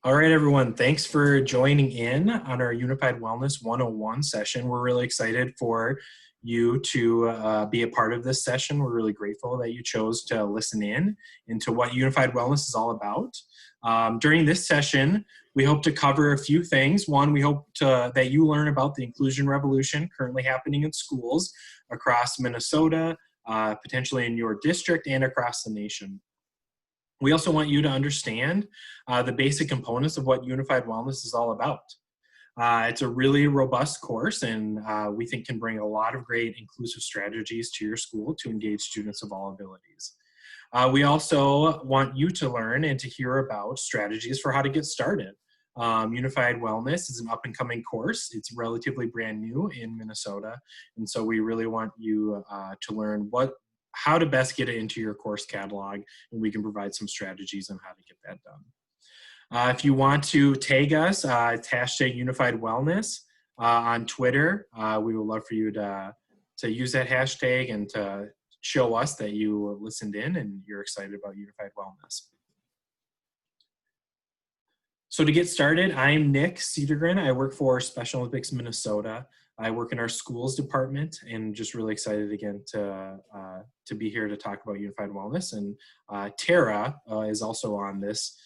All right, everyone. Thanks for joining in on our Unified Wellness 101 session. We're really excited for you to be a part of this session. We're really grateful that you chose to listen in into what Unified Wellness is all about. During this session, we hope to cover a few things. One, we hope that you learn about the inclusion revolution currently happening in schools across Minnesota, potentially in your district and across the nation. We also want you to understand the basic components of what Unified Wellness is all about. It's a really robust course, and we think can bring a lot of great inclusive strategies to your school to engage students of all abilities. We also want you to learn and to hear about strategies for how to get started. Unified Wellness is an up-and-coming course. It's relatively brand new in Minnesota, and so we really want you to learn how to best get it into your course catalog, and we can provide some strategies on how to get that done. If you want to tag us, it's hashtag Unified Wellness on Twitter. We would love for you to use that hashtag and to show us that you listened in and you're excited about Unified Wellness. So to get started, I'm Nick Cedergren. I work for Special Olympics Minnesota. I work in our schools department, and just really excited again to be here to talk about Unified Wellness. And Tara is also on this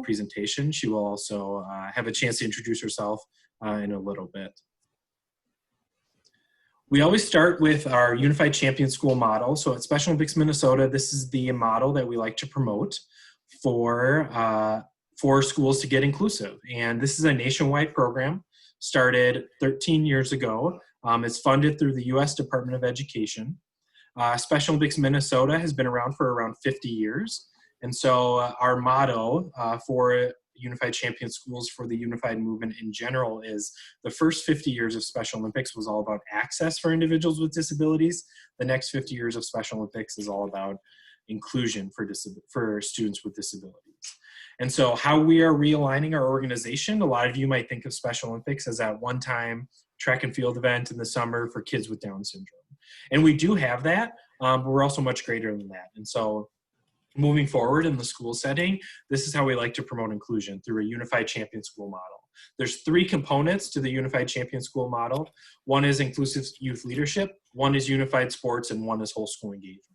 presentation. She will also have a chance to introduce herself in a little bit. We always start with our Unified Champion School model. So at Special Olympics Minnesota, this is the model that we like to promote for schools to get inclusive. And this is a nationwide program. Started 13 years ago. It's funded through the U.S. Department of Education. Special Olympics Minnesota has been around for around 50 years. And so our motto for Unified Champion Schools, for the Unified Movement in general, is the first 50 years of Special Olympics was all about access for individuals with disabilities. The next 50 years of Special Olympics is all about inclusion for students with disabilities. And so how we are realigning our organization, a lot of you might think of Special Olympics as that one-time track and field event in the summer for kids with Down syndrome. And we do have that, but we're also much greater than that. And so moving forward in the school setting, this is how we like to promote inclusion, through a Unified Champion School model. There's three components to the Unified Champion School model. One is inclusive youth leadership, one is unified sports, and one is whole school engagement.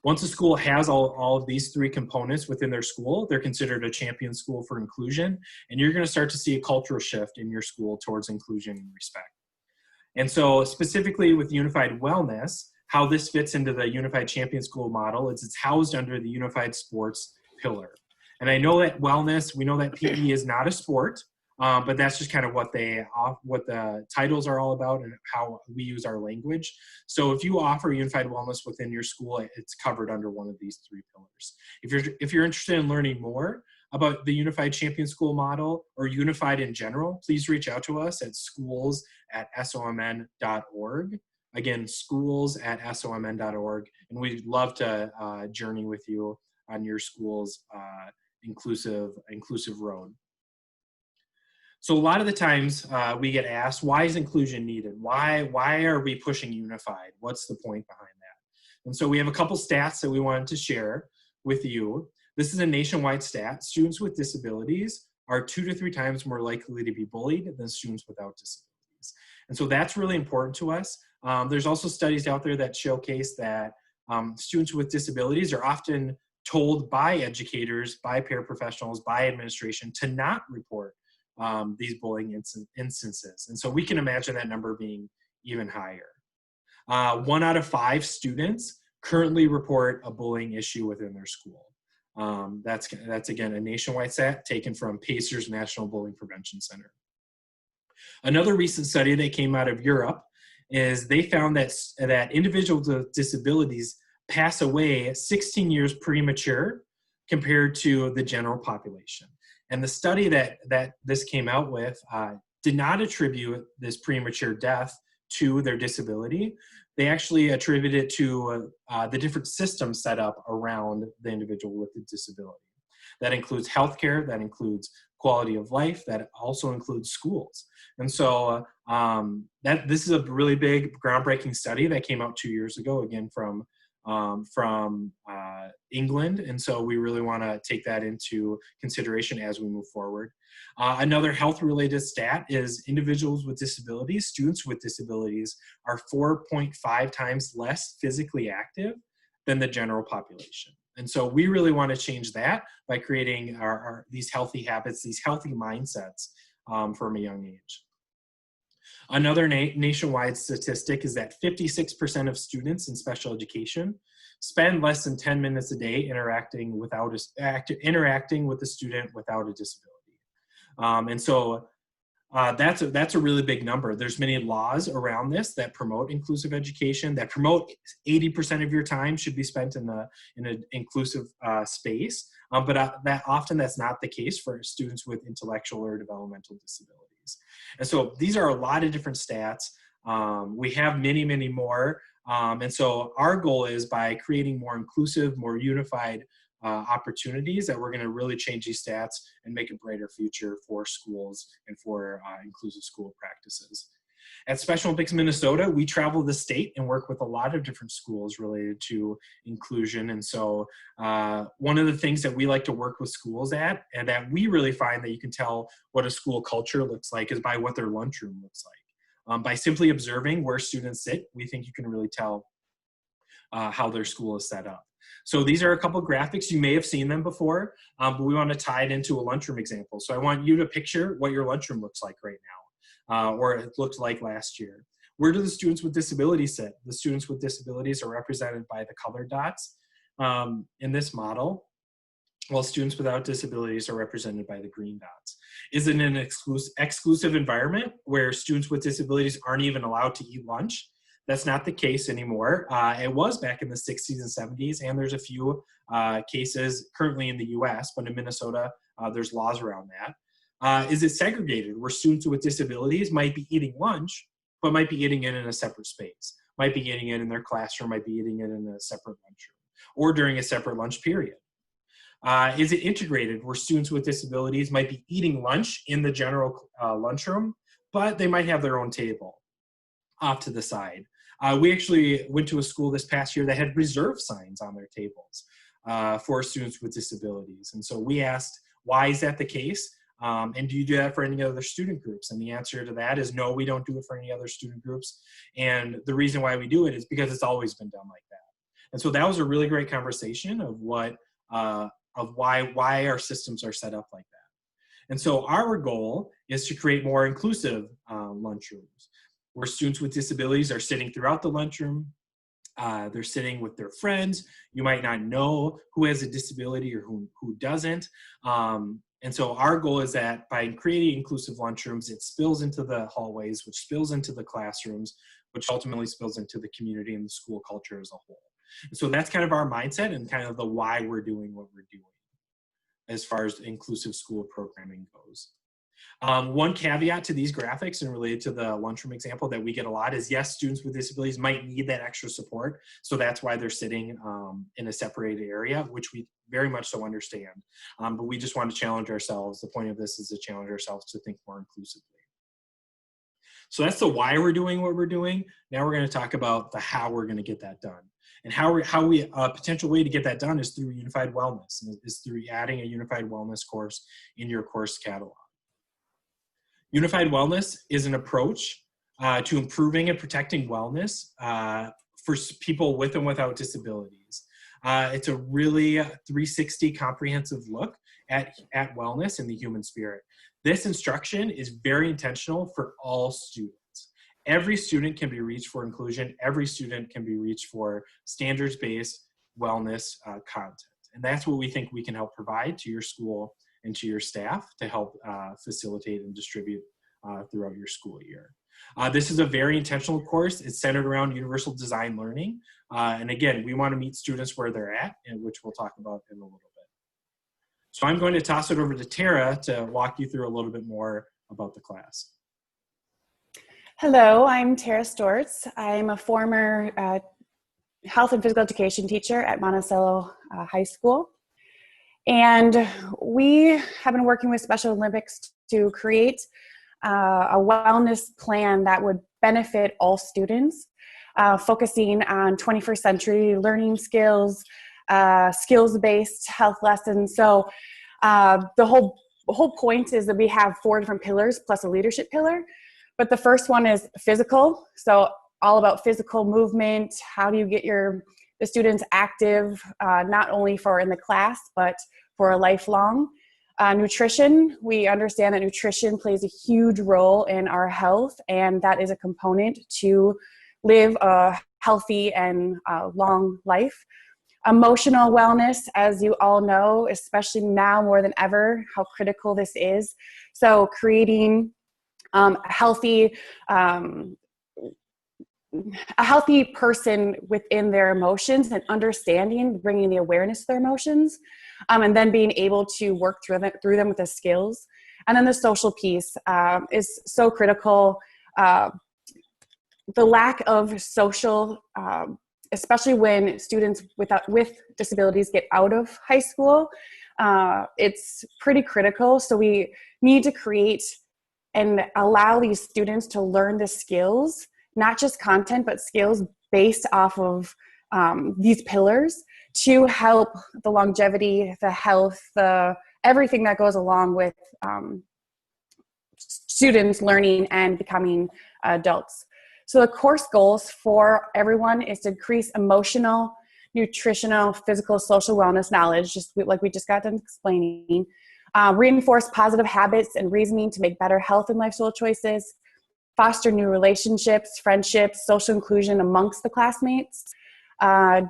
Once a school has all of these three components within their school, they're considered a champion school for inclusion, and you're going to start to see a cultural shift in your school towards inclusion and respect. And so specifically with Unified Wellness, how this fits into the Unified Champion School model is it's housed under the Unified Sports pillar. And I know that wellness, we know that PE is not a sport, but that's just kind of what the titles are all about and how we use our language. So if you offer Unified Wellness within your school, it's covered under one of these three pillars. If you're interested in learning more about the Unified Champion School model or Unified in general, please reach out to us at schools@somn.org. Again, schools@somn.org. And we'd love to journey with you on your school's inclusive road. So a lot of the times we get asked, why is inclusion needed? Why are we pushing unified? What's the point behind that? And so we have a couple stats that we wanted to share with you. This is a nationwide stat. Students with disabilities are 2 to 3 times more likely to be bullied than students without disabilities. And so that's really important to us. There's also studies out there that showcase that students with disabilities are often told by educators, by paraprofessionals, by administration to not report these bullying instances. And so we can imagine that number being even higher. 1 out of 5 students currently report a bullying issue within their school. That's again, a nationwide stat taken from PACER's National Bullying Prevention Center. Another recent study that came out of Europe is they found that individuals with disabilities pass away 16 years premature compared to the general population. And the study that this came out with did not attribute this premature death to their disability. They actually attributed it to the different systems set up around the individual with the disability. That includes healthcare, that includes quality of life, that also includes schools. And so this is a really big groundbreaking study that came out 2 years ago, again, from from England. And so we really want to take that into consideration as we move forward. Another health-related stat is individuals with disabilities, students with disabilities, are 4.5 times less physically active than the general population. And so we really want to change that by creating these healthy habits, these healthy mindsets from a young age. Another nationwide statistic is that 56% of students in special education spend less than 10 minutes a day interacting with a student without a disability. And so that's a really big number. There's many laws around this that promote inclusive education, that promote 80% of your time should be spent in an inclusive space, but that's not the case for students with intellectual or developmental disabilities. And so these are a lot of different stats. We have many, many more. And so our goal is, by creating more inclusive, more unified opportunities, that we're going to really change these stats and make a brighter future for schools and for inclusive school practices. At Special Olympics Minnesota, we travel the state and work with a lot of different schools related to inclusion. And so one of the things that we like to work with schools at, and that we really find that you can tell what a school culture looks like, is by what their lunchroom looks like. By simply observing where students sit, we think you can really tell how their school is set up. So these are a couple graphics. You may have seen them before, but we want to tie it into a lunchroom example. So I want you to picture what your lunchroom looks like right now, or it looked like last year. Where do the students with disabilities sit? The students with disabilities are represented by the colored dots in this model, while students without disabilities are represented by the green dots. Is it an exclusive environment where students with disabilities aren't even allowed to eat lunch? That's not the case anymore. It was back in the 60s and 70s, and there's a few cases currently in the US, but in Minnesota, there's laws around that. Is it segregated, where students with disabilities might be eating lunch, but might be eating it in a separate space, might be eating it in their classroom, might be eating it in a separate lunchroom, or during a separate lunch period? Is it integrated, where students with disabilities might be eating lunch in the general lunchroom, but they might have their own table off to the side? We actually went to a school this past year that had reserve signs on their tables for students with disabilities. And so we asked, why is that the case? And do you do that for any other student groups? And the answer to that is no, we don't do it for any other student groups. And the reason why we do it is because it's always been done like that. And so that was a really great conversation of why our systems are set up like that. And so our goal is to create more inclusive lunchrooms, where students with disabilities are sitting throughout the lunchroom. They're sitting with their friends. You might not know who has a disability or who doesn't. And so our goal is that by creating inclusive lunchrooms, it spills into the hallways, which spills into the classrooms, which ultimately spills into the community and the school culture as a whole. And so that's kind of our mindset and kind of the why we're doing what we're doing as far as inclusive school programming goes. One caveat to these graphics and related to the lunchroom example that we get a lot is, yes, students with disabilities might need that extra support. So that's why they're sitting in a separated area, which we very much so understand. But we just want to challenge ourselves. The point of this is to challenge ourselves to think more inclusively. So that's the why we're doing what we're doing. Now we're going to talk about the how we're going to get that done. And a potential way to get that done is through unified wellness, and is through adding a unified wellness course in your course catalog. Unified wellness is an approach to improving and protecting wellness for people with and without disabilities. It's a really 360 comprehensive look at wellness and the human spirit. This instruction is very intentional for all students. Every student can be reached for inclusion. Every student can be reached for standards-based wellness content. And that's what we think we can help provide to your school and to your staff to help facilitate and distribute throughout your school year. This is a very intentional course. It's centered around universal design learning. And again, we want to meet students where they're at, and which we'll talk about in a little bit. So I'm going to toss it over to Tara to walk you through a little bit more about the class. Hello, I'm Tara Stortz. I'm a former health and physical education teacher at Monticello High School. And we have been working with Special Olympics to create a wellness plan that would benefit all students. focusing on 21st century learning skills, skills-based health lessons. So the whole point is that we have 4 different pillars plus a leadership pillar. But the first one is physical. So all about physical movement. How do you get the students active, not only for in the class, but for a lifelong. Nutrition, we understand that nutrition plays a huge role in our health, and that is a component to live a healthy and long life. Emotional wellness, as you all know, especially now more than ever, how critical this is. So creating a healthy person within their emotions and understanding, bringing the awareness to their emotions, and then being able to work through them with the skills. And then the social piece is so critical. The lack of social, especially when students with disabilities get out of high school, it's pretty critical. So we need to create and allow these students to learn the skills, not just content, but skills based off of these pillars to help the longevity, the health, everything that goes along with students learning and becoming adults. So the course goals for everyone is to increase emotional, nutritional, physical, social wellness knowledge, just like we just got done explaining, reinforce positive habits and reasoning to make better health and lifestyle choices, foster new relationships, friendships, social inclusion amongst the classmates,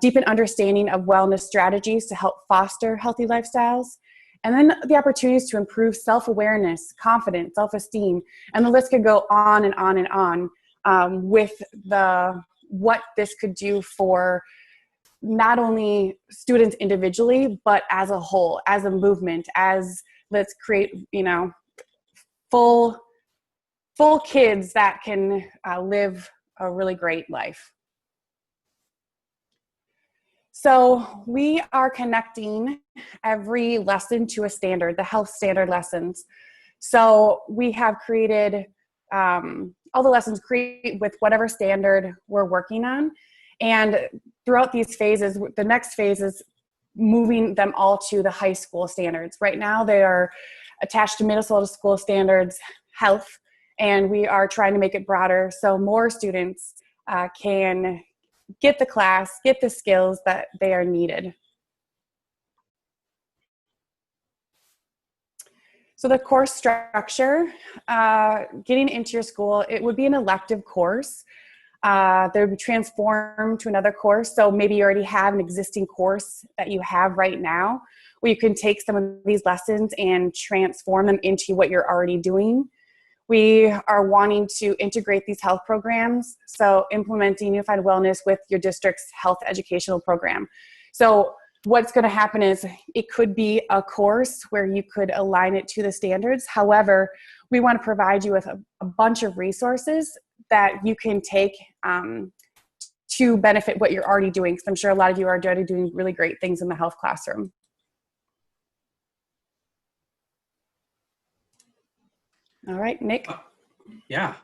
deepen understanding of wellness strategies to help foster healthy lifestyles, and then the opportunities to improve self-awareness, confidence, self-esteem, and the list could go on and on and on with what this could do for not only students individually, but as a whole, as a movement, as let's create, full kids that can live a really great life. So we are connecting every lesson to a standard, the health standard lessons. So we have created all the lessons create with whatever standard we're working on. And throughout these phases, the next phase is moving them all to the high school standards. Right now they are attached to Minnesota school standards health, and we are trying to make it broader so more students can get the class, get the skills that they are needed. So the course structure, getting into your school, it would be an elective course. They would be transformed to another course. So maybe you already have an existing course that you have right now, where you can take some of these lessons and transform them into what you're already doing. We are wanting to integrate these health programs, so implementing unified wellness with your district's health educational program. So what's going to happen is it could be a course where you could align it to the standards. However, we want to provide you with a bunch of resources that you can take to benefit what you're already doing, because I'm sure a lot of you are already doing really great things in the health classroom. All right, Nick. Yeah.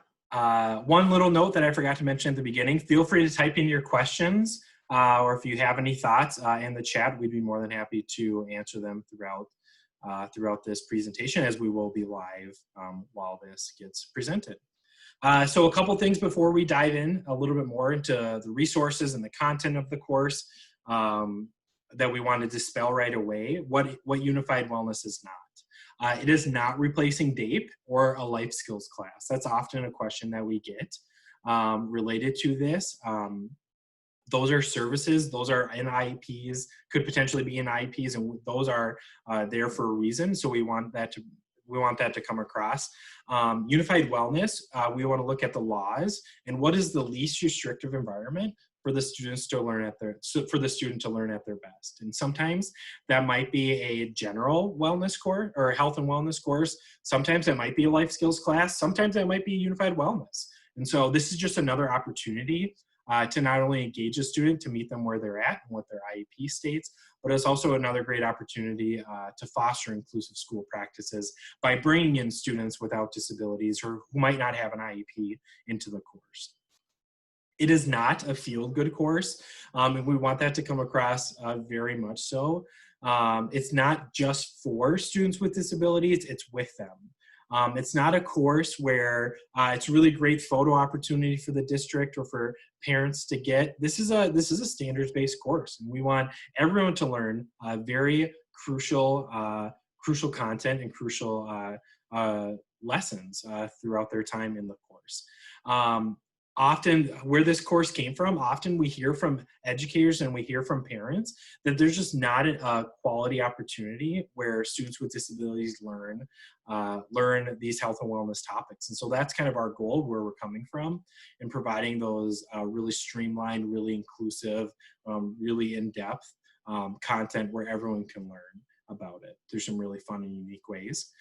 One little note that I forgot to mention at the beginning, feel free to type in your questions or if you have any thoughts in the chat. We'd be more than happy to answer them throughout this presentation, as we will be live while this gets presented. So a couple things before we dive in a little bit more into the resources and the content of the course that we want to dispel right away. What Unified Wellness is not. It is not replacing DAPE or a life skills class. That's often a question that we get related to this. Those are services, those are in IEPs, could potentially be in IEPs, and those are there for a reason. So we want that to come across. Unified Wellness, we want to look at the laws and what is the least restrictive environment for the students to learn at their best. And sometimes that might be a general wellness course or health and wellness course. Sometimes it might be a life skills class. Sometimes it might be unified wellness. And so this is just another opportunity to not only engage a student to meet them where they're at and what their IEP states, but it's also another great opportunity to foster inclusive school practices by bringing in students without disabilities or who might not have an IEP into the course. It is not a feel-good course, and we want that to come across very much so. It's not just for students with disabilities, it's with them. It's not a course where it's a really great photo opportunity for the district or for parents to get. This is a standards-based course, and we want everyone to learn very crucial content and crucial lessons throughout their time in the course. Often where this course came from, often we hear from educators and we hear from parents that there's just not a quality opportunity where students with disabilities learn these health and wellness topics. And so that's kind of our goal, where we're coming from, in providing those really streamlined, really inclusive, really in-depth content where everyone can learn about it. There's some really fun and unique ways.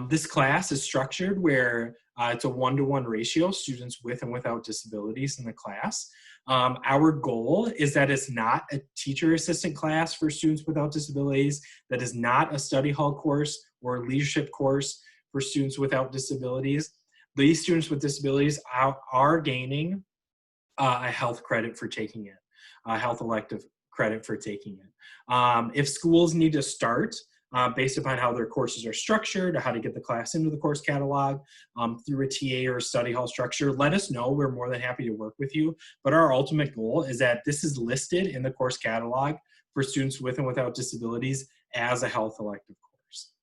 This class is structured where it's a 1-to-1 ratio, students with and without disabilities in the class. Our goal is that it's not a teacher assistant class for students without disabilities, that is not a study hall course or a leadership course for students without disabilities. These students with disabilities are gaining a health credit for taking it, a health elective credit for taking it. If schools need to start based upon how their courses are structured, or how to get the class into the course catalog through a TA or a study hall structure, let us know. We're more than happy to work with you. But our ultimate goal is that this is listed in the course catalog for students with and without disabilities as a health elective course.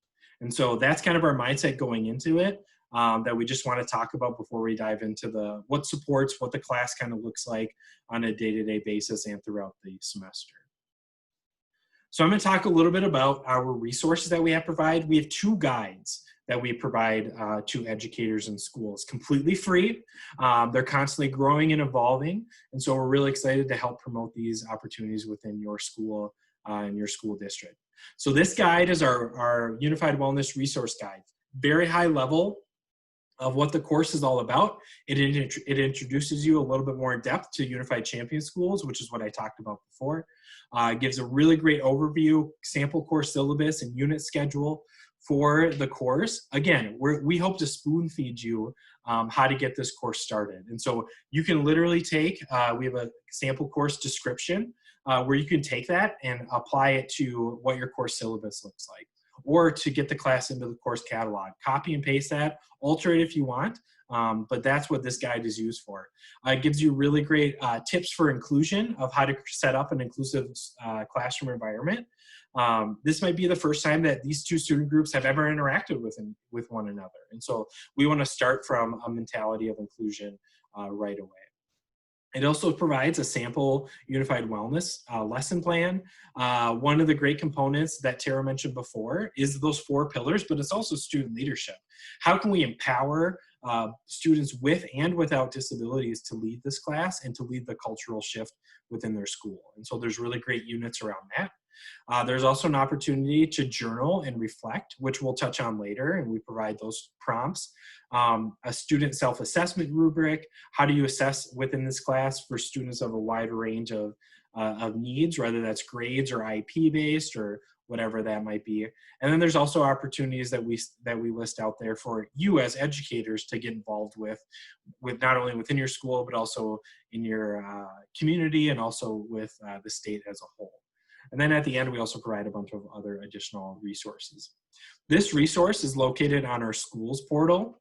And so that's kind of our mindset going into it, that we just want to talk about before we dive into what supports, what the class kind of looks like on a day-to-day basis and throughout the semester. So I'm going to talk a little bit about our resources that we have provided. We have 2 guides that we provide to educators and schools, completely free. They're constantly growing and evolving, and so we're really excited to help promote these opportunities within your school and your school district. So this guide is our Unified Wellness Resource Guide. Very high level of what the course is all about. It introduces you a little bit more in depth to Unified Champion Schools, which is what I talked about before. It gives a really great overview, sample course syllabus, and unit schedule for the course. Again, we hope to spoon feed you how to get this course started. And so you can literally take, we have a sample course description where you can take that and apply it to what your course syllabus looks like, or to get the class into the course catalog. Copy and paste that, alter it if you want, but that's what this guide is used for. It gives you really great tips for inclusion, of how to set up an inclusive classroom environment. This might be the first time that these 2 student groups have ever interacted with one another. And so we want to start from a mentality of inclusion right away. It also provides a sample Unified Wellness lesson plan. One of the great components that Tara mentioned before is those 4 pillars, but it's also student leadership. How can we empower students with and without disabilities to lead this class and to lead the cultural shift within their school? And so there's really great units around that. There's also an opportunity to journal and reflect, which we'll touch on later, and we provide those prompts. A student self-assessment rubric. How do you assess within this class for students of a wide range of needs, whether that's grades or IEP based or whatever that might be. And then there's also opportunities that we list out there for you as educators to get involved with not only within your school, but also in your community, and also with the state as a whole. And then at the end, we also provide a bunch of other additional resources. This resource is located on our schools portal.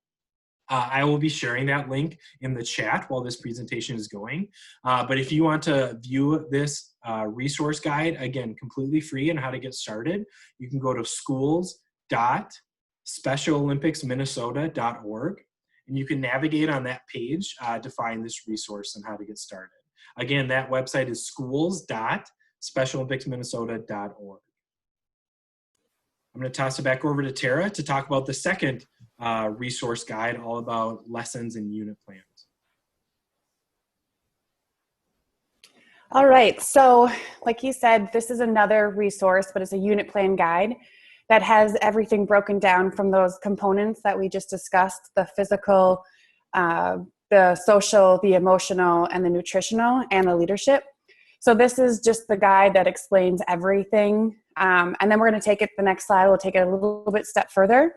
I will be sharing that link in the chat while this presentation is going. But if you want to view this resource guide, again, completely free, and how to get started, you can go to schools.specialolympicsminnesota.org, and you can navigate on that page to find this resource and how to get started. Again, that website is schools.specialolympicsminnesota.org. I'm going to toss it back over to Tara to talk about the second resource guide, all about lessons and unit plans. All right, so like you said, this is another resource, but it's a unit plan guide that has everything broken down from those components that we just discussed: the physical, the social, the emotional, and the nutritional, and the leadership. So this is just the guide that explains everything. And then we're going to take it, the next slide, we'll take it a little bit step further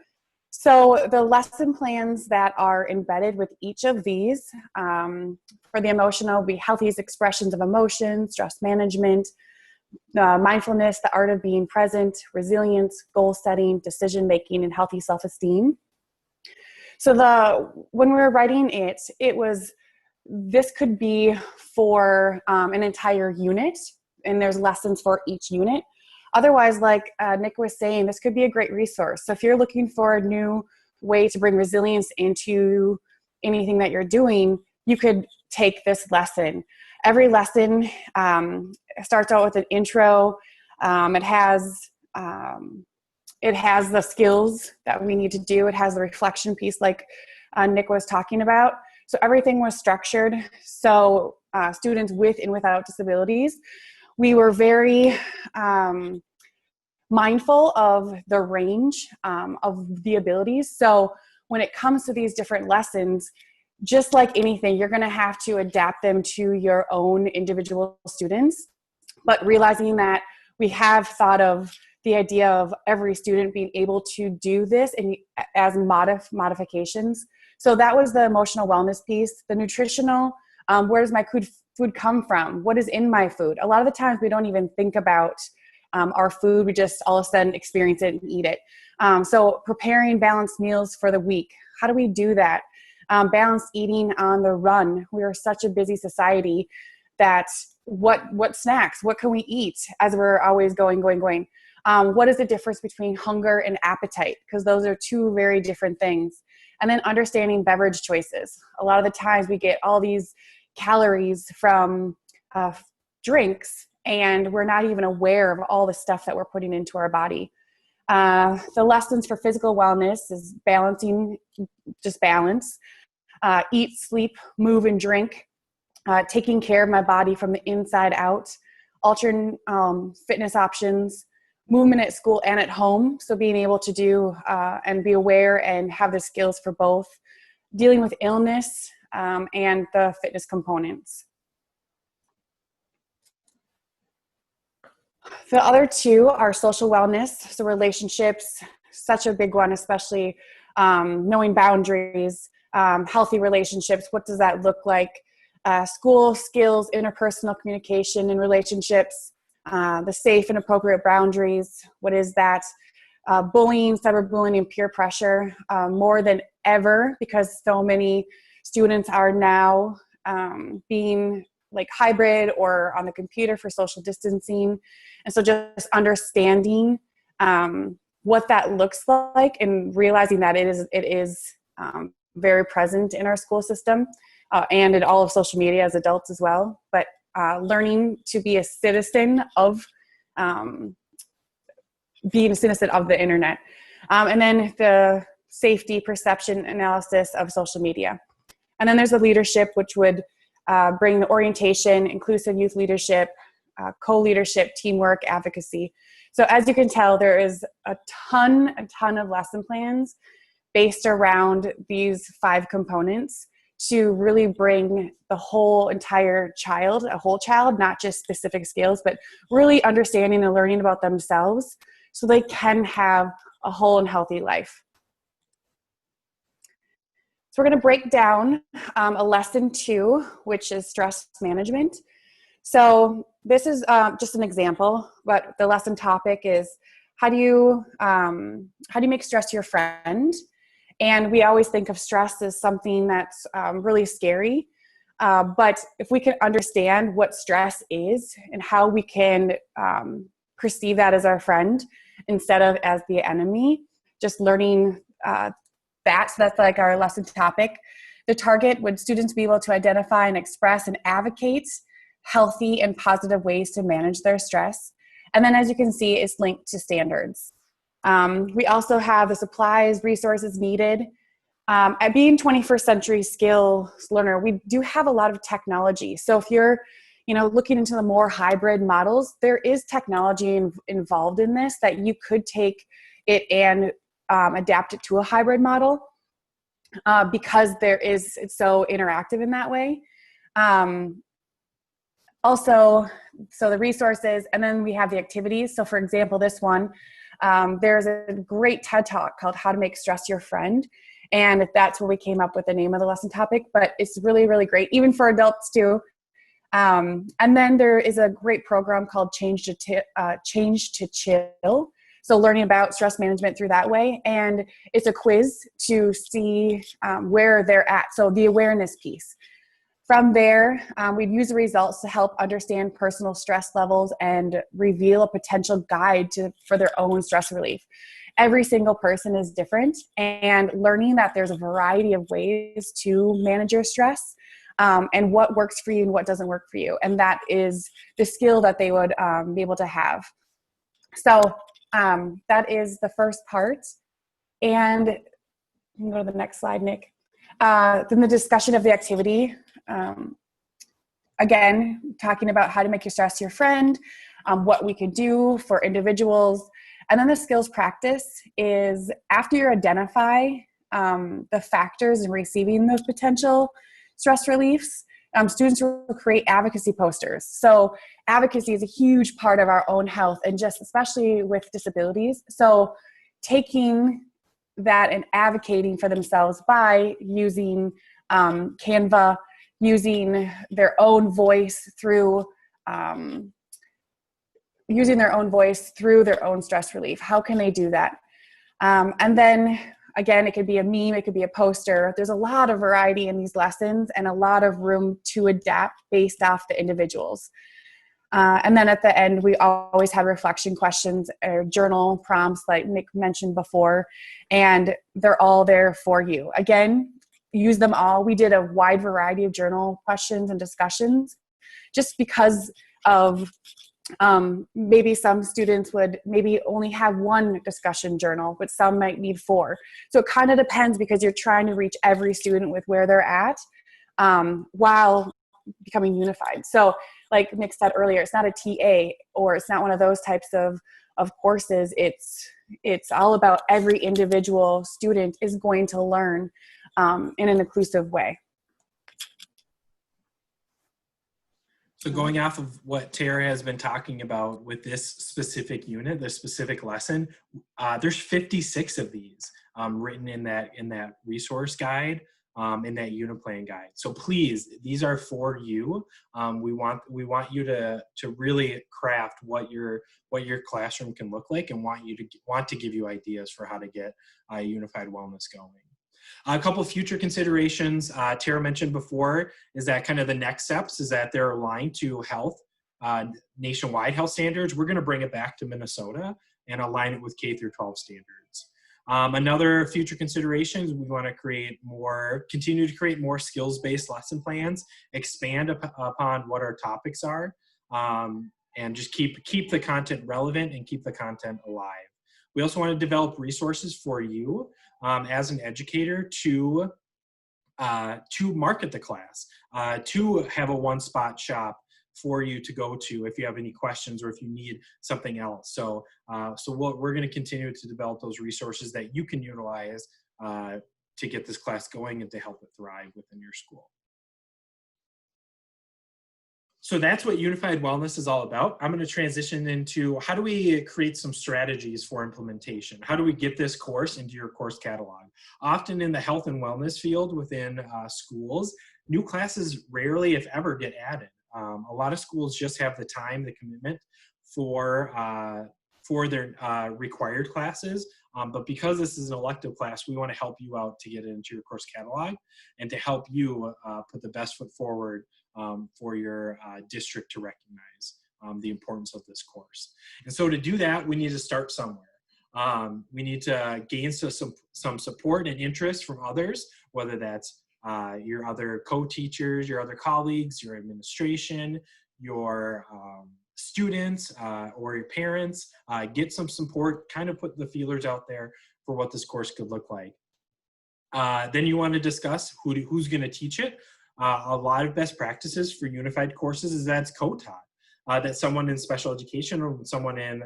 So the lesson plans that are embedded with each of these, for the emotional, will be healthiest expressions of emotion, stress management, mindfulness, the art of being present, resilience, goal setting, decision making, and healthy self-esteem. So when we were writing it, this could be for an entire unit, and there's lessons for each unit. Otherwise, like Nick was saying, this could be a great resource. So if you're looking for a new way to bring resilience into anything that you're doing, you could take this lesson. Every lesson starts out with an intro. It has the skills that we need to do. It has the reflection piece like Nick was talking about. So everything was structured. So students with and without disabilities, we were very mindful of the range of the abilities. So when it comes to these different lessons, just like anything, you're going to have to adapt them to your own individual students. But realizing that we have thought of the idea of every student being able to do this as modifications. So that was the emotional wellness piece. The nutritional, where does my food come from? What is in my food? A lot of the times we don't even think about our food. We just all of a sudden experience it and eat it. So preparing balanced meals for the week. How do we do that? Balanced eating on the run. We are such a busy society that what snacks, what can we eat as we're always going? What is the difference between hunger and appetite? Because those are two very different things. And then understanding beverage choices. A lot of the times we get all these calories from drinks, and we're not even aware of all the stuff that we're putting into our body. The lessons for physical wellness is balancing, just balance. Eat, sleep, move, and drink. Taking care of my body from the inside out. Alternate fitness options. Movement at school and at home. So being able to do and be aware and have the skills for both. Dealing with illness and the fitness components. The other two are social wellness. So relationships, such a big one, especially knowing boundaries, healthy relationships. What does that look like? School skills, interpersonal communication and relationships, the safe and appropriate boundaries. What is that? Bullying, cyberbullying, and peer pressure, more than ever, because so many students are now being like hybrid or on the computer for social distancing. And so just understanding what that looks like and realizing that it is very present in our school system and in all of social media as adults as well. But learning to be a citizen of being a citizen of the internet. And then the safety perception analysis of social media. And then there's the leadership, which would bring the orientation, inclusive youth leadership, co-leadership, teamwork, advocacy. So as you can tell, there is a ton of lesson plans based around these 5 components to really bring the whole entire child, a whole child, not just specific skills, but really understanding and learning about themselves so they can have a whole and healthy life. So we're going to break down a lesson 2, which is stress management. So this is just an example, but the lesson topic is how do you make stress your friend? And we always think of stress as something that's really scary. But if we can understand what stress is and how we can perceive that as our friend instead of as the enemy, just learning that. So that's like our lesson topic. The target would students be able to identify and express and advocate healthy and positive ways to manage their stress. And then as you can see, it's linked to standards. We also have the supplies, resources needed. At being 21st century skills learner, we do have a lot of technology. So if you're looking into the more hybrid models, there is technology involved in this that you could take it and adapt it to a hybrid model because it's so interactive in that way. Also, so the resources, and then we have the activities. So for example, this one, There's a great TED Talk called How to Make Stress Your Friend. And that's where we came up with the name of the lesson topic, but it's really, really great, even for adults too. And then there is a great program called Change to Chill. So learning about stress management through that way. And it's a quiz to see where they're at. So the awareness piece. From there, we'd use the results to help understand personal stress levels and reveal a potential guide for their own stress relief. Every single person is different, and learning that there's a variety of ways to manage your stress and what works for you and what doesn't work for you. And that is the skill that they would be able to have. So that is the first part. And you can go to the next slide, Nick. Then the discussion of the activity. Again, talking about how to make your stress your friend, what we could do for individuals. And then the skills practice is after you identify the factors in receiving those potential stress reliefs, students will create advocacy posters. So advocacy is a huge part of our own health, and just especially with disabilities. So taking that and advocating for themselves by using Canva, using their own voice through their own stress relief. How can they do that? And then again, it could be a meme, it could be a poster. There's a lot of variety in these lessons and a lot of room to adapt based off the individuals. And then at the end, we always have reflection questions or journal prompts like Nick mentioned before, and they're all there for you. Again, use them all. We did a wide variety of journal questions and discussions just because of maybe some students would maybe only have one discussion journal, but some might need 4. So it kind of depends because you're trying to reach every student with where they're at while becoming unified. So like Nick said earlier, it's not a TA or it's not one of those types of courses. It's all about every individual student is going to learn in an inclusive way. So going off of what Tara has been talking about with this specific unit, this specific lesson, there's 56 of these written in that resource guide, in that unit plan guide. So please, these are for you. We want you to really craft what your classroom can look like, and want to give you ideas for how to get unified wellness going. A couple of future considerations Tara mentioned before is that kind of the next steps is that they're aligned to health, nationwide health standards. We're going to bring it back to Minnesota and align it with K through 12 standards. Another future consideration is we want to continue to create more skills-based lesson plans, expand upon what our topics are, and just keep the content relevant and keep the content alive. We also want to develop resources for you as an educator to market the class, to have a one-spot shop for you to go to if you have any questions or if you need something else. So we're going to continue to develop those resources that you can utilize to get this class going and to help it thrive within your school. So that's what Unified Wellness is all about. I'm going to transition into how do we create some strategies for implementation? How do we get this course into your course catalog? Often in the health and wellness field within schools, new classes rarely, if ever, get added. A lot of schools just have the time, the commitment for their required classes. But because this is an elective class, we want to help you out to get it into your course catalog and to help you put the best foot forward for your district to recognize the importance of this course. And so to do that, we need to start somewhere. We need to gain some support and interest from others, whether that's your other co-teachers, your other colleagues, your administration, your students, or your parents. Get some support, kind of put the feelers out there for what this course could look like. Then you want to discuss who's going to teach it. A lot of best practices for unified courses is that it's co-taught, that someone in special education or someone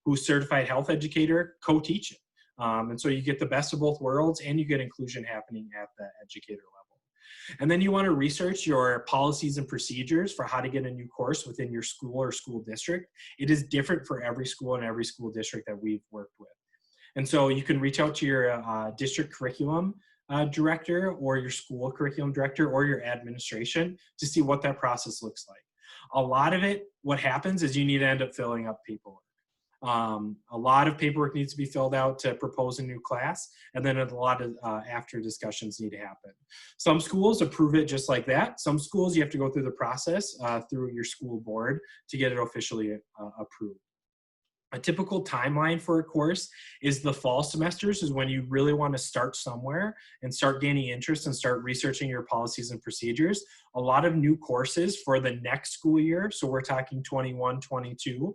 who's certified health educator co-teach it. And so you get the best of both worlds and you get inclusion happening at the educator level. And then you want to research your policies and procedures for how to get a new course within your school or school district. It is different for every school and every school district that we've worked with. And so you can reach out to your district curriculum director or your school curriculum director or your administration to see what that process looks like. A lot of it, what happens is you need to end up filling up paperwork. A lot of paperwork needs to be filled out to propose a new class, and then a lot of after discussions need to happen. Some schools approve it just like that. Some schools you have to go through the process through your school board to get it officially approved. A typical timeline for a course is the fall semesters is when you really want to start somewhere and start gaining interest and start researching your policies and procedures. A lot of new courses for the next school year, so we're talking 21-22,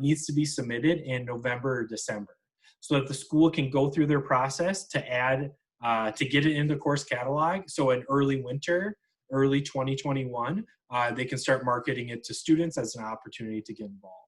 needs to be submitted in November or December so that the school can go through their process to add, to get it in the course catalog. So in early winter, early 2021, they can start marketing it to students as an opportunity to get involved.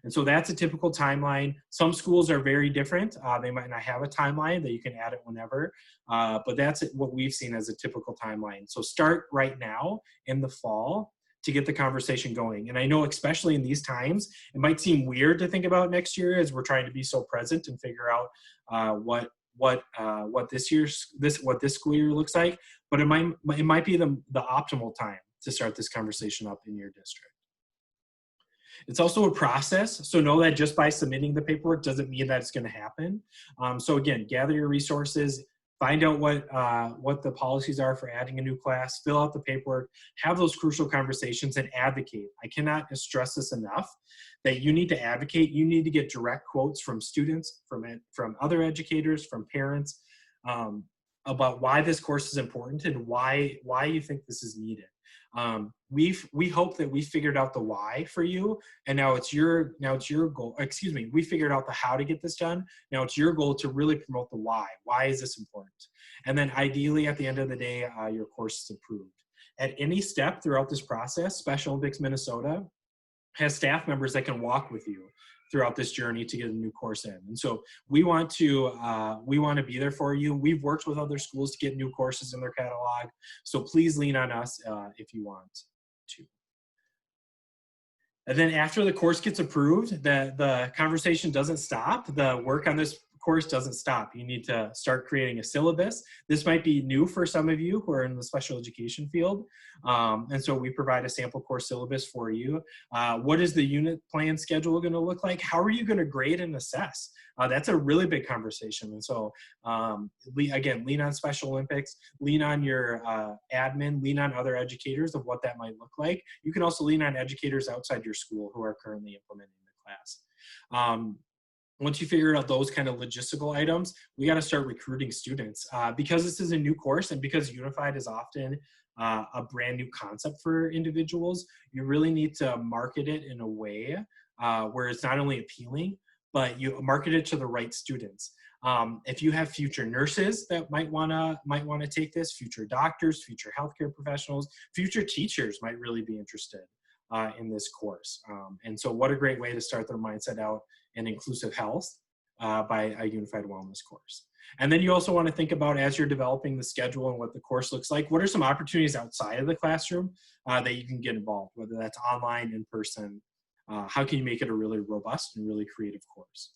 And so that's a typical timeline. Some schools are very different. They might not have a timeline that you can add it whenever, but that's what we've seen as a typical timeline. So start right now in the fall to get the conversation going. And I know especially in these times, it might seem weird to think about next year as we're trying to be so present and figure out what this school year looks like, but it might be the optimal time to start this conversation up in your district. It's also a process, so know that just by submitting the paperwork doesn't mean that it's going to happen. So again, gather your resources, find out what the policies are for adding a new class, fill out the paperwork, have those crucial conversations, and advocate. I cannot stress this enough, that you need to advocate. You need to get direct quotes from students, from other educators, from parents, about why this course is important and why you think this is needed. We hope that we figured out the why for you, and now it's your goal. Excuse me, we figured out the how to get this done. Now it's your goal to really promote the why. Why is this important? And then ideally at the end of the day, your course is approved. At any step throughout this process, Special Olympics Minnesota has staff members that can walk with you throughout this journey to get a new course in. And so we want to be there for you. We've worked with other schools to get new courses in their catalog. So please lean on us if you want to. And then after the course gets approved, the conversation doesn't stop. The work on this course doesn't stop. You need to start creating a syllabus. This might be new for some of you who are in the special education field. And so we provide a sample course syllabus for you. What is the unit plan schedule going to look like? How are you going to grade and assess? That's a really big conversation. And so again, lean on Special Olympics, lean on your admin, lean on other educators of what that might look like. You can also lean on educators outside your school who are currently implementing the class. Once you figure out those kind of logistical items, we got to start recruiting students. Because this is a new course and because Unified is often a brand new concept for individuals, you really need to market it in a way where it's not only appealing, but you market it to the right students. If you have future nurses that might wanna take this, future doctors, future healthcare professionals, future teachers might really be interested in this course. And so what a great way to start their mindset out in inclusive health by a unified wellness course. And then you also want to think about, as you're developing the schedule and what the course looks like, what are some opportunities outside of the classroom that you can get involved, whether that's online, in person. How can you make it a really robust and really creative course?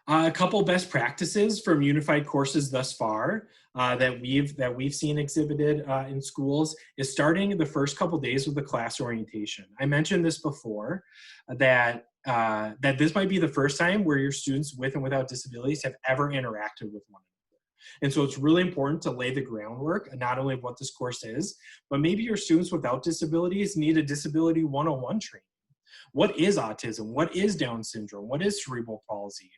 A couple best practices from unified courses thus far that we've seen exhibited in schools is starting the first couple days with the class orientation. I mentioned this before, that this might be the first time where your students with and without disabilities have ever interacted with one another. And so it's really important to lay the groundwork, not only of what this course is, but maybe your students without disabilities need a disability 101 training. What is autism? What is Down syndrome? What is cerebral palsy?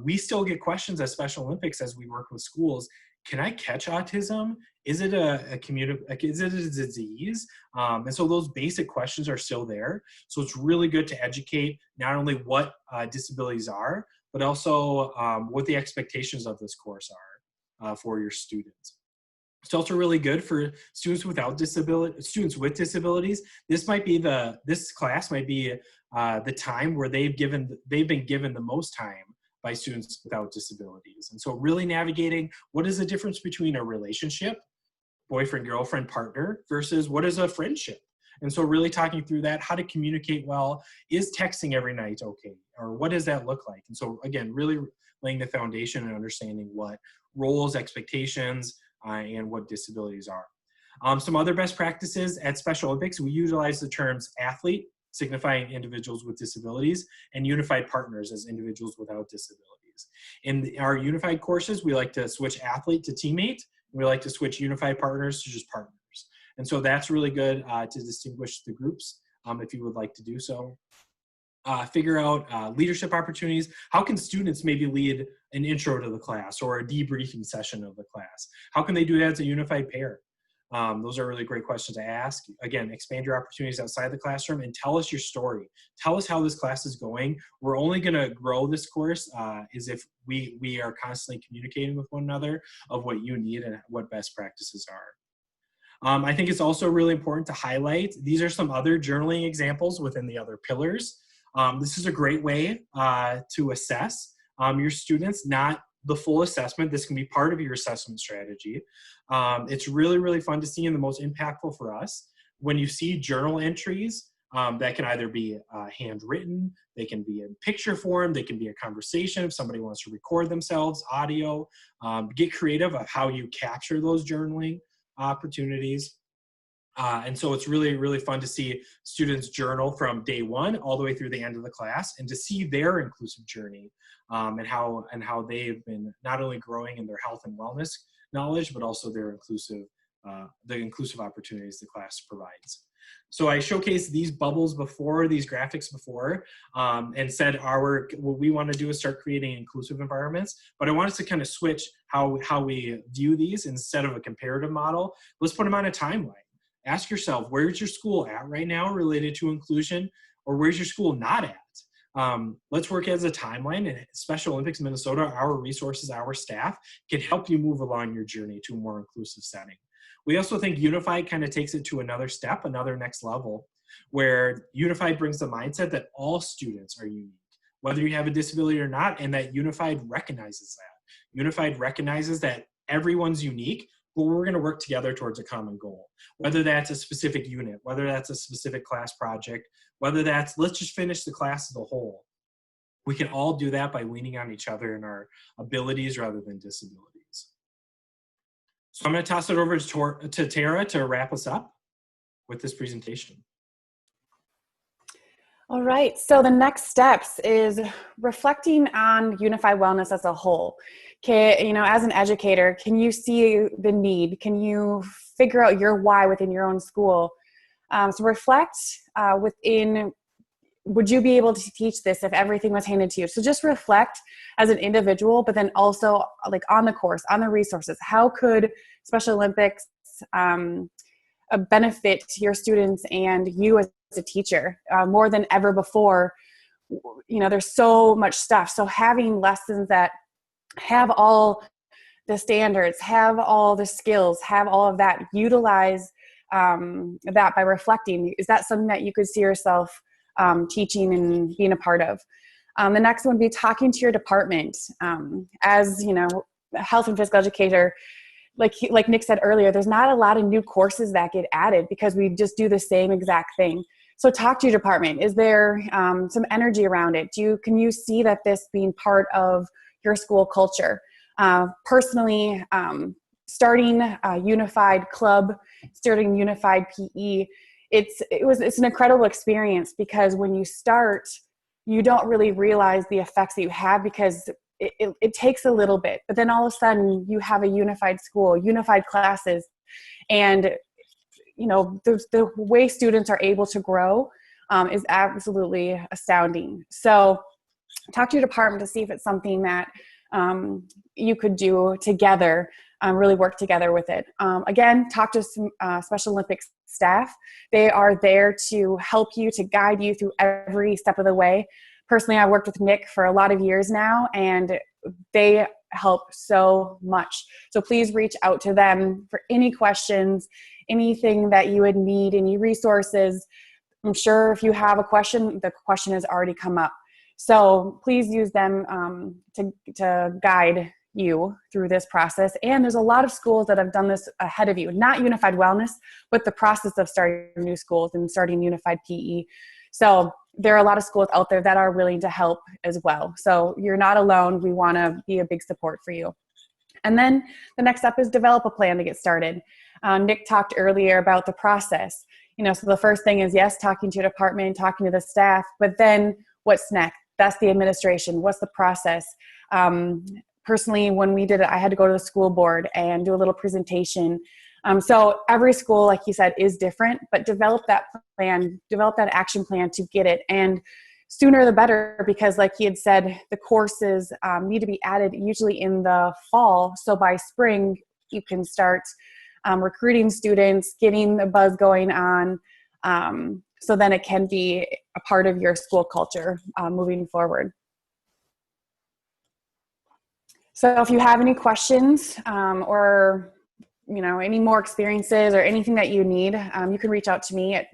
We still get questions at Special Olympics as we work with schools. Can I catch autism? Is it is it a disease? And so those basic questions are still there. So it's really good to educate not only what disabilities are, but also what the expectations of this course are for your students. It's also really good for students with disabilities. This class might be the time where they've been given the most time by students without disabilities. And so really navigating what is the difference between a relationship, boyfriend, girlfriend, partner, versus what is a friendship. And so really talking through that, how to communicate well, is texting every night okay? Or what does that look like? And so again, really laying the foundation and understanding what roles, expectations, and what disabilities are. Some other best practices at Special Olympics, we utilize the terms athlete, signifying individuals with disabilities, and unified partners as individuals without disabilities. In our unified courses, we like to switch athlete to teammate. We like to switch unified partners to just partners. And so that's really good to distinguish the groups if you would like to do so. Figure out leadership opportunities. How can students maybe lead an intro to the class or a debriefing session of the class? How can they do that as a unified pair? Those are really great questions to ask. Again, expand your opportunities outside the classroom and tell us your story. Tell us how this class is going. We're only going to grow this course is if we are constantly communicating with one another of what you need and what best practices are. I think it's also really important to highlight, these are some other journaling examples within the other pillars. This is a great way to assess your students, not the full assessment. This can be part of your assessment strategy. It's really, really fun to see, and the most impactful for us when you see journal entries that can either be handwritten, they can be in picture form, they can be a conversation if somebody wants to record themselves, audio, get creative of how you capture those journaling opportunities. And so it's really, really fun to see students journal from day one all the way through the end of the class, and to see their inclusive journey and how they've been not only growing in their health and wellness knowledge, but also their the inclusive opportunities the class provides. So I showcased these bubbles before, these graphics before, and said what we want to do is start creating inclusive environments. But I want us to kind of switch how we view these. Instead of a comparative model, let's put them on a timeline. Ask yourself, where's your school at right now related to inclusion, or where's your school not at? Let's work as a timeline, and Special Olympics Minnesota, our resources, our staff can help you move along your journey to a more inclusive setting. We also think Unified kind of takes it to another step, another next level, where Unified brings the mindset that all students are unique, whether you have a disability or not, and that Unified recognizes that. Unified recognizes that everyone's unique, but we're going to work together towards a common goal, whether that's a specific unit, whether that's a specific class project, whether that's let's just finish the class as a whole. We can all do that by leaning on each other and our abilities rather than disabilities. So I'm going to toss it over to Tara to wrap us up with this presentation. All right, so the next steps is reflecting on unified wellness as a whole. Okay, as an educator, can you see the need? Can you figure out your why within your own school? So reflect within, would you be able to teach this if everything was handed to you? So just reflect as an individual, but then also like on the course, on the resources. How could Special Olympics benefit your students and you as a teacher more than ever before? There's so much stuff. So having lessons that have all the standards, have all the skills, have all of that, utilize that by reflecting. Is that something that you could see yourself teaching and being a part of? The next one would be talking to your department. As a health and physical educator, like Nick said earlier, there's not a lot of new courses that get added because we just do the same exact thing. So talk to your department. Is there some energy around it? Can you see that this being part of your school culture? Personally, starting a unified club, starting unified PE, it's an incredible experience, because when you start, you don't really realize the effects that you have, because it takes a little bit, but then all of a sudden you have a unified school, unified classes, and the way students are able to grow is absolutely astounding. So talk to your department to see if it's something that you could do together, really work together with it. Again, talk to some Special Olympics staff. They are there to help you, to guide you through every step of the way. Personally, I've worked with Nick for a lot of years now, and they help so much. So please reach out to them for any questions, anything that you would need, any resources. I'm sure if you have a question, the question has already come up. So please use them to guide you through this process. And there's a lot of schools that have done this ahead of you, not Unified Wellness, but the process of starting new schools and starting Unified PE. So there are a lot of schools out there that are willing to help as well. So you're not alone. We want to be a big support for you. And then the next step is develop a plan to get started. Nick talked earlier about the process. So the first thing is, yes, talking to your department, talking to the staff, but then what's next? That's the administration. What's the process? Personally, when we did it, I had to go to the school board and do a little presentation. So every school, like you said, is different, but develop that plan, develop that action plan to get it. And sooner the better, because like he had said, the courses need to be added usually in the fall. So by spring, you can start recruiting students, getting the buzz going on. So then it can be a part of your school culture moving forward. So if you have any questions or any more experiences or anything that you need, you can reach out to me at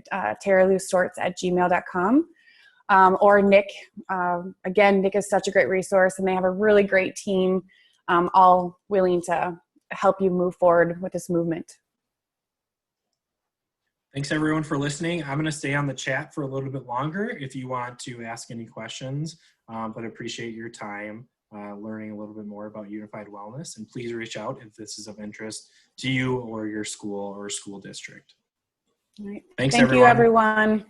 taralusorts@gmail.com or Nick. Again, Nick is such a great resource, and they have a really great team, all willing to help you move forward with this movement. Thanks everyone for listening. I'm going to stay on the chat for a little bit longer if you want to ask any questions, but appreciate your time learning a little bit more about Unified Wellness. And please reach out if this is of interest to you or your school or school district. All right. Thanks, Thank you, everyone.